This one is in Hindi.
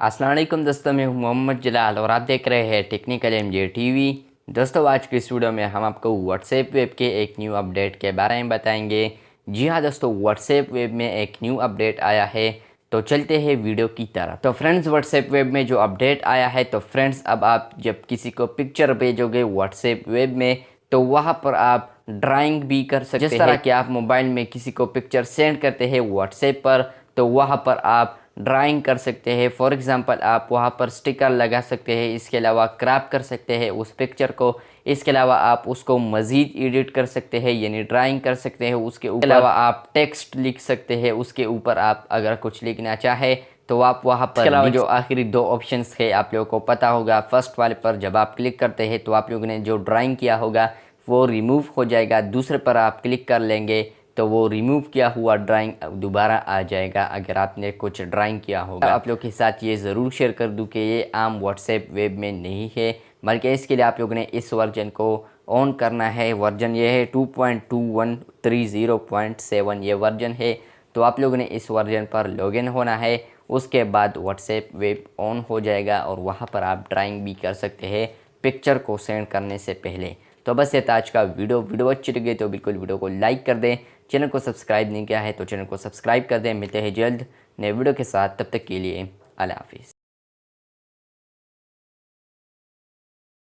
अस्सलाम वालेकुम दोस्तों, मैं हूं मोहम्मद जलाल और आप देख रहे हैं टेक्निकल एमजे टीवी। दोस्तों, आज की इस वीडियो में हम आपको व्हाट्सएप वेब के एक न्यू अपडेट के बारे में बताएंगे। जी हां दोस्तों, व्हाट्सएप वेब में एक न्यू अपडेट आया है, तो चलते हैं वीडियो की तरफ। तो फ्रेंड्स, व्हाट्सएप वेब में जो अपडेट आया है, तो फ्रेंड्स अब आप जब किसी को पिक्चर भेजोगे व्हाट्सएप वेब में, तो वहाँ पर आप ड्राइंग भी कर सकते हैं। जिस तरह कि आप मोबाइल में किसी को पिक्चर सेंड करते हैं व्हाट्सएप पर, तो वहाँ पर आप ड्राइंग कर सकते हैं। फॉर एग्ज़ाम्पल आप वहाँ पर स्टिकर लगा सकते हैं, इसके अलावा क्रॉप कर सकते हैं उस पिक्चर को। इसके अलावा आप उसको मज़ीद एडिट कर सकते हैं, यानी ड्राइंग कर सकते हैं। उसके अलावा आप टेक्स्ट लिख सकते हैं उसके ऊपर, आप अगर कुछ लिखना चाहे तो आप वहाँ पर। इसके अलावा जो आखिरी दो ऑप्शंस है आप लोगों को पता होगा, फर्स्ट वाले पर जब आप क्लिक करते हैं तो आप लोगों ने जो ड्राइंग किया होगा वो रिमूव हो जाएगा। दूसरे पर आप क्लिक कर लेंगे तो वो रिमूव किया हुआ ड्राइंग दोबारा आ जाएगा अगर आपने कुछ ड्राइंग किया होगा। आप लोग के साथ ये ज़रूर शेयर कर दूं कि ये आम व्हाट्सएप वेब में नहीं है, बल्कि इसके लिए आप लोगों ने इस वर्जन को ऑन करना है। वर्जन ये है 2.2130.7 ये वर्जन है। तो आप लोगों ने इस वर्जन पर लॉगिन होना है, उसके बाद व्हाट्सएप वेब ऑन हो जाएगा और वहाँ पर आप ड्राइंग भी कर सकते हैं पिक्चर को सेंड करने से पहले। तो बस ये था आज का वीडियो अच्छी लगी तो बिल्कुल वीडियो को लाइक कर दें। चैनल को सब्सक्राइब नहीं किया है तो चैनल को सब्सक्राइब कर दें। मिलते हैं जल्द नए वीडियो के साथ, तब तक के लिए अल्लाह हाफिज़।